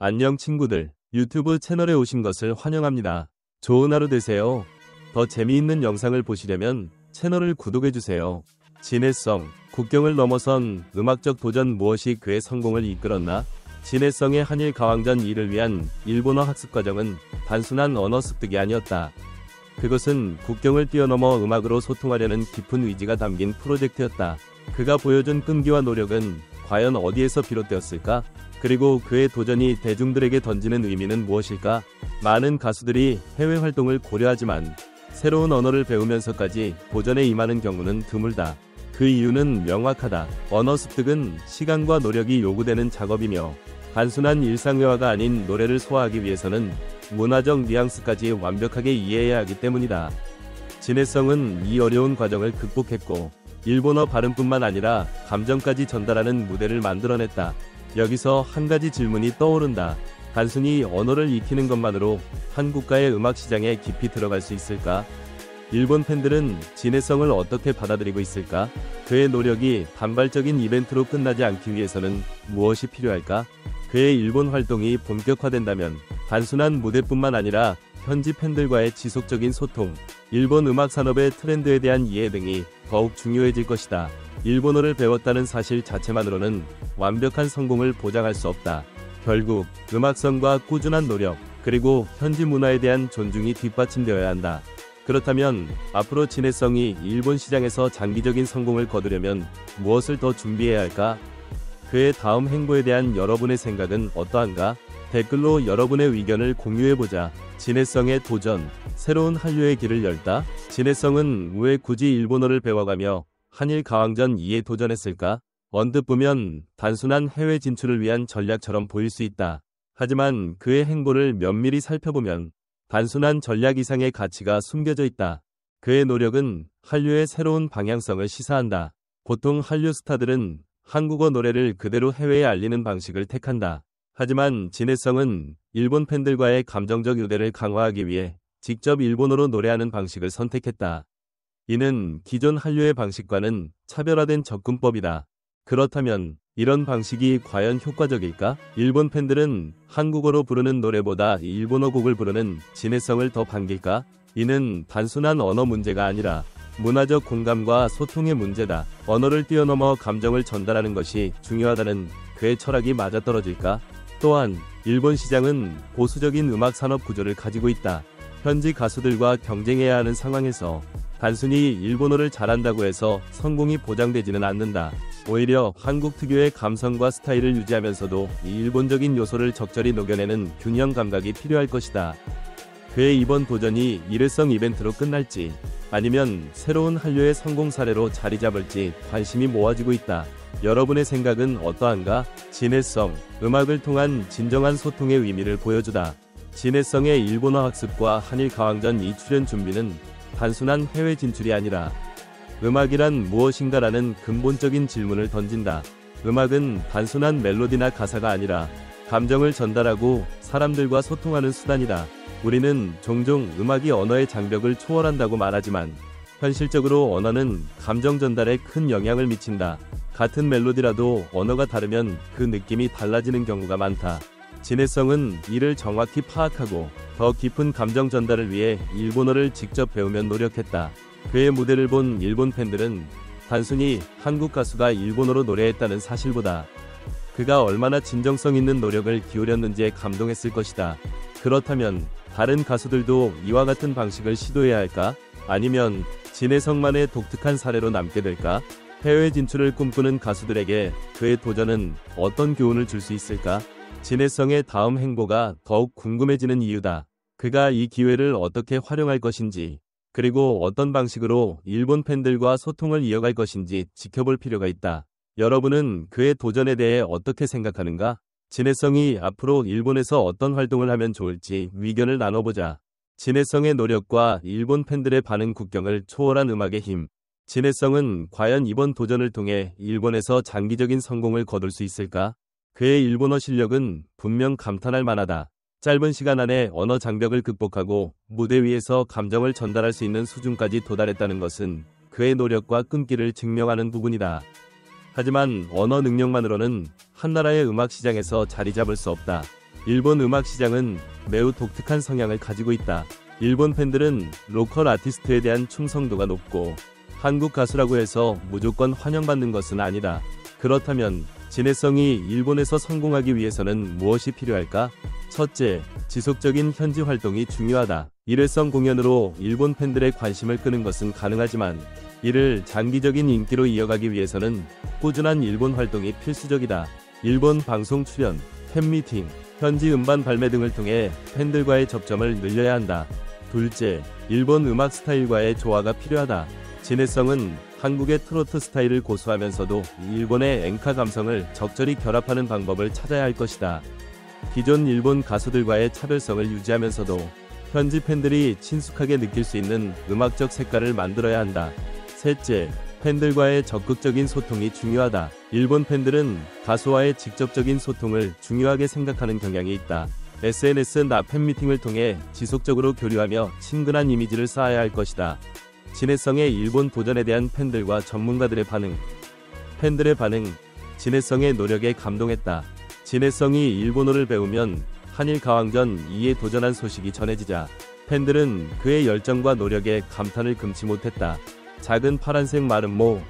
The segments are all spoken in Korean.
안녕 친구들, 유튜브 채널에 오신 것을 환영합니다. 좋은 하루 되세요. 더 재미있는 영상을 보시려면 채널을 구독해주세요. 진해성, 국경을 넘어선 음악적 도전 무엇이 그의 성공을 이끌었나? 진해성의 한일 가왕전 2를 위한 일본어 학습 과정은 단순한 언어 습득이 아니었다. 그것은 국경을 뛰어넘어 음악으로 소통하려는 깊은 의지가 담긴 프로젝트였다. 그가 보여준 끈기와 노력은 과연 어디에서 비롯되었을까? 그리고 그의 도전이 대중들에게 던지는 의미는 무엇일까? 많은 가수들이 해외 활동을 고려하지만 새로운 언어를 배우면서까지 도전에 임하는 경우는 드물다. 그 이유는 명확하다. 언어 습득은 시간과 노력이 요구되는 작업이며 단순한 일상회화가 아닌 노래를 소화하기 위해서는 문화적 뉘앙스까지 완벽하게 이해해야 하기 때문이다. 진해성은 이 어려운 과정을 극복했고 일본어 발음뿐만 아니라 감정까지 전달하는 무대를 만들어냈다. 여기서 한 가지 질문이 떠오른다. 단순히 언어를 익히는 것만으로 한 국가의 음악 시장에 깊이 들어갈 수 있을까? 일본 팬들은 진해성을 어떻게 받아들이고 있을까? 그의 노력이 단발적인 이벤트로 끝나지 않기 위해서는 무엇이 필요할까? 그의 일본 활동이 본격화된다면 단순한 무대뿐만 아니라 현지 팬들과의 지속적인 소통, 일본 음악 산업의 트렌드에 대한 이해 등이 더욱 중요해질 것이다. 일본어를 배웠다는 사실 자체만으로는 완벽한 성공을 보장할 수 없다. 결국 음악성과 꾸준한 노력, 그리고 현지 문화에 대한 존중이 뒷받침되어야 한다. 그렇다면 앞으로 진해성이 일본 시장에서 장기적인 성공을 거두려면 무엇을 더 준비해야 할까? 그의 다음 행보에 대한 여러분의 생각은 어떠한가? 댓글로 여러분의 의견을 공유해보자. 진해성의 도전, 새로운 한류의 길을 열다? 진해성은 왜 굳이 일본어를 배워가며 한일 가왕전 2에 도전했을까? 언뜻 보면 단순한 해외 진출을 위한 전략처럼 보일 수 있다. 하지만 그의 행보를 면밀히 살펴보면 단순한 전략 이상의 가치가 숨겨져 있다. 그의 노력은 한류의 새로운 방향성을 시사한다. 보통 한류 스타들은 한국어 노래를 그대로 해외에 알리는 방식을 택한다. 하지만 진해성은 일본 팬들과의 감정적 유대를 강화하기 위해 직접 일본어로 노래하는 방식을 선택했다. 이는 기존 한류의 방식과는 차별화된 접근법이다. 그렇다면 이런 방식이 과연 효과적일까? 일본 팬들은 한국어로 부르는 노래보다 일본어 곡을 부르는 진해성을 더 반길까? 이는 단순한 언어 문제가 아니라 문화적 공감과 소통의 문제다. 언어를 뛰어넘어 감정을 전달하는 것이 중요하다는 그의 철학이 맞아떨어질까? 또한 일본 시장은 보수적인 음악 산업 구조를 가지고 있다. 현지 가수들과 경쟁해야 하는 상황에서 단순히 일본어를 잘한다고 해서 성공이 보장되지는 않는다. 오히려 한국 특유의 감성과 스타일을 유지하면서도 이 일본적인 요소를 적절히 녹여내는 균형 감각이 필요할 것이다. 그의 이번 도전이 일회성 이벤트로 끝날지 아니면 새로운 한류의 성공 사례로 자리 잡을지 관심이 모아지고 있다. 여러분의 생각은 어떠한가? 진해성, 음악을 통한 진정한 소통의 의미를 보여주다. 진해성의 일본어 학습과 한일 가왕전 2 출연 준비는 단순한 해외 진출이 아니라 음악이란 무엇인가라는 근본적인 질문을 던진다. 음악은 단순한 멜로디나 가사가 아니라 감정을 전달하고 사람들과 소통하는 수단이다. 우리는 종종 음악이 언어의 장벽을 초월한다고 말하지만 현실적으로 언어는 감정 전달에 큰 영향을 미친다. 같은 멜로디라도 언어가 다르면 그 느낌이 달라지는 경우가 많다. 진해성은 이를 정확히 파악하고 더 깊은 감정 전달을 위해 일본어를 직접 배우며 노력했다. 그의 무대를 본 일본 팬들은 단순히 한국 가수가 일본어로 노래했다는 사실보다 그가 얼마나 진정성 있는 노력을 기울였는지에 감동했을 것이다. 그렇다면 다른 가수들도 이와 같은 방식을 시도해야 할까? 아니면 진해성만의 독특한 사례로 남게 될까? 해외 진출을 꿈꾸는 가수들에게 그의 도전은 어떤 교훈을 줄 수 있을까? 진해성의 다음 행보가 더욱 궁금해지는 이유다. 그가 이 기회를 어떻게 활용할 것인지, 그리고 어떤 방식으로 일본 팬들과 소통을 이어갈 것인지 지켜볼 필요가 있다. 여러분은 그의 도전에 대해 어떻게 생각하는가? 진해성이 앞으로 일본에서 어떤 활동을 하면 좋을지 의견을 나눠보자. 진해성의 노력과 일본 팬들의 반응, 국경을 초월한 음악의 힘. 진해성은 과연 이번 도전을 통해 일본에서 장기적인 성공을 거둘 수 있을까? 그의 일본어 실력은 분명 감탄할 만하다. 짧은 시간 안에 언어 장벽을 극복하고 무대 위에서 감정을 전달할 수 있는 수준까지 도달했다는 것은 그의 노력과 끈기를 증명하는 부분이다. 하지만 언어 능력만으로는 한 나라의 음악 시장에서 자리 잡을 수 없다. 일본 음악 시장은 매우 독특한 성향을 가지고 있다. 일본 팬들은 로컬 아티스트에 대한 충성도가 높고 한국 가수라고 해서 무조건 환영받는 것은 아니다. 그렇다면 진해성이 일본에서 성공하기 위해서는 무엇이 필요할까? 첫째, 지속적인 현지 활동이 중요하다. 일회성 공연으로 일본 팬들의 관심을 끄는 것은 가능하지만 이를 장기적인 인기로 이어가기 위해서는 꾸준한 일본 활동이 필수적이다. 일본 방송 출연, 팬미팅, 현지 음반 발매 등을 통해 팬들과의 접점을 늘려야 한다. 둘째, 일본 음악 스타일과의 조화가 필요하다. 진해성은 한국의 트로트 스타일을 고수하면서도 일본의 엔카 감성을 적절히 결합하는 방법을 찾아야 할 것이다. 기존 일본 가수들과의 차별성을 유지하면서도 현지 팬들이 친숙하게 느낄 수 있는 음악적 색깔을 만들어야 한다. 셋째, 팬들과의 적극적인 소통이 중요하다. 일본 팬들은 가수와의 직접적인 소통을 중요하게 생각하는 경향이 있다. SNS나 팬미팅을 통해 지속적으로 교류하며 친근한 이미지를 쌓아야 할 것이다. 진해성의 일본 도전에 대한 팬들과 전문가들의 반응. 팬들의 반응. 진해성의 노력에 감동했다. 진해성이 일본어를 배우면 한일 가왕전 2에 도전한 소식이 전해지자 팬들은 그의 열정과 노력에 감탄을 금치 못했다. 작은 파란색 마른 모.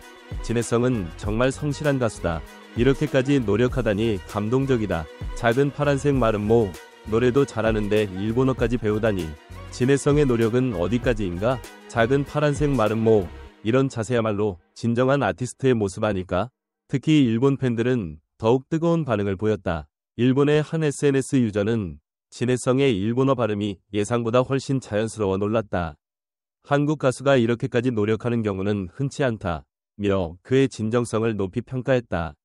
진해성은 정말 성실한 가수다. 이렇게까지 노력하다니 감동적이다. 작은 파란색 마른 모. 노래도 잘하는데 일본어까지 배우다니. 진해성의 노력은 어디까지인가? 작은 파란색 마른 모. 이런 자세야말로 진정한 아티스트의 모습 아닐까? 특히 일본 팬들은 더욱 뜨거운 반응을 보였다. 일본의 한 SNS 유저는 진해성의 일본어 발음이 예상보다 훨씬 자연스러워 놀랐다. 한국 가수가 이렇게까지 노력하는 경우는 흔치 않다. 며 그의 진정성을 높이 평가했다.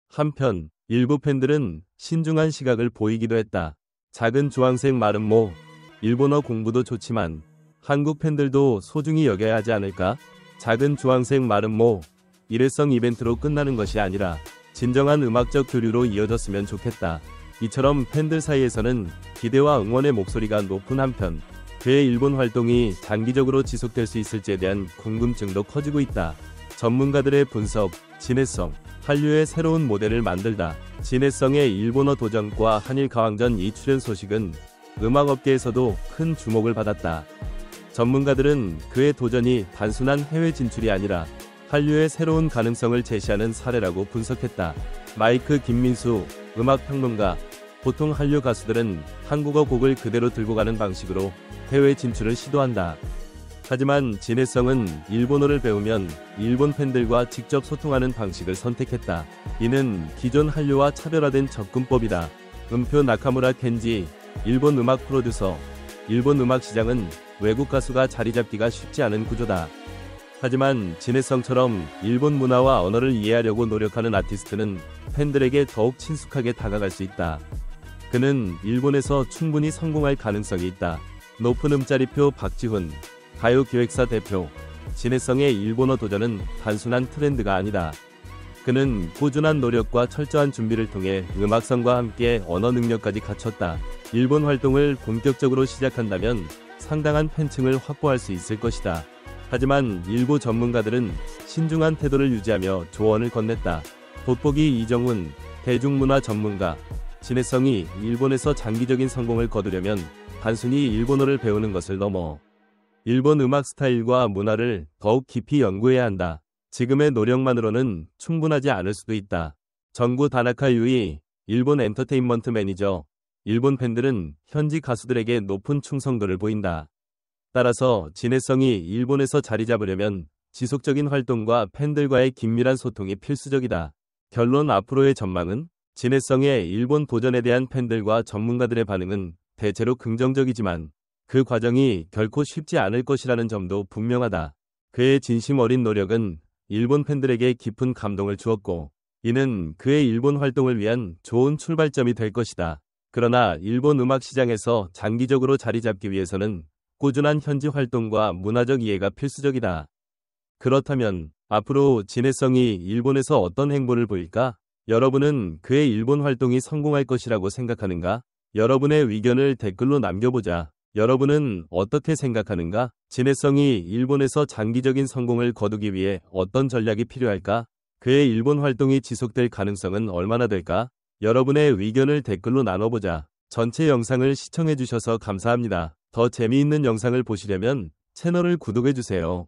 한편 일부 팬들은 신중한 시각을 보이기도 했다. 작은 주황색 마른 모. 일본어 공부도 좋지만 한국 팬들도 소중히 여겨야 하지 않을까? 작은 주황색 마른 모. 일회성 이벤트로 끝나는 것이 아니라 진정한 음악적 교류로 이어졌으면 좋겠다. 이처럼 팬들 사이에서는 기대와 응원의 목소리가 높은 한편 그의 일본 활동이 장기적으로 지속될 수 있을지에 대한 궁금증도 커지고 있다. 전문가들의 분석. 진해성, 한류의 새로운 모델을 만들다. 진해성의 일본어 도전과 한일 가왕전 2 출연 소식은 음악업계에서도 큰 주목을 받았다. 전문가들은 그의 도전이 단순한 해외 진출이 아니라 한류의 새로운 가능성을 제시하는 사례라고 분석했다. 마이크 김민수, 음악평론가. 보통 한류 가수들은 한국어 곡을 그대로 들고 가는 방식으로 해외 진출을 시도한다. 하지만 진해성은 일본어를 배우면 일본 팬들과 직접 소통하는 방식을 선택했다. 이는 기존 한류와 차별화된 접근법이다. 음표 나카무라 켄지, 일본 음악 프로듀서. 일본 음악 시장은 외국 가수가 자리 잡기가 쉽지 않은 구조다. 하지만 진해성처럼 일본 문화와 언어를 이해하려고 노력하는 아티스트는 팬들에게 더욱 친숙하게 다가갈 수 있다. 그는 일본에서 충분히 성공할 가능성이 있다. 높은 음짜리표 박지훈, 가요기획사 대표. 진해성의 일본어 도전은 단순한 트렌드가 아니다. 그는 꾸준한 노력과 철저한 준비를 통해 음악성과 함께 언어 능력까지 갖췄다. 일본 활동을 본격적으로 시작한다면 상당한 팬층을 확보할 수 있을 것이다. 하지만 일부 전문가들은 신중한 태도를 유지하며 조언을 건넸다. 돋보기 이정훈, 대중문화 전문가. 진해성이 일본에서 장기적인 성공을 거두려면 단순히 일본어를 배우는 것을 넘어 일본 음악 스타일과 문화를 더욱 깊이 연구해야 한다. 지금의 노력만으로는 충분하지 않을 수도 있다. 정구 다나카 유이, 일본 엔터테인먼트 매니저. 일본 팬들은 현지 가수들에게 높은 충성도를 보인다. 따라서 진해성이 일본에서 자리 잡으려면 지속적인 활동과 팬들과의 긴밀한 소통이 필수적이다. 결론. 앞으로의 전망은? 진해성의 일본 도전에 대한 팬들과 전문가들의 반응은 대체로 긍정적이지만 그 과정이 결코 쉽지 않을 것이라는 점도 분명하다. 그의 진심 어린 노력은 일본 팬들에게 깊은 감동을 주었고 이는 그의 일본 활동을 위한 좋은 출발점이 될 것이다. 그러나 일본 음악 시장에서 장기적으로 자리 잡기 위해서는 꾸준한 현지 활동과 문화적 이해가 필수적이다. 그렇다면 앞으로 진해성이 일본에서 어떤 행보를 보일까? 여러분은 그의 일본 활동이 성공할 것이라고 생각하는가? 여러분의 의견을 댓글로 남겨보자. 여러분은 어떻게 생각하는가? 진해성이 일본에서 장기적인 성공을 거두기 위해 어떤 전략이 필요할까? 그의 일본 활동이 지속될 가능성은 얼마나 될까? 여러분의 의견을 댓글로 나눠보자. 전체 영상을 시청해주셔서 감사합니다. 더 재미있는 영상을 보시려면 채널을 구독해주세요.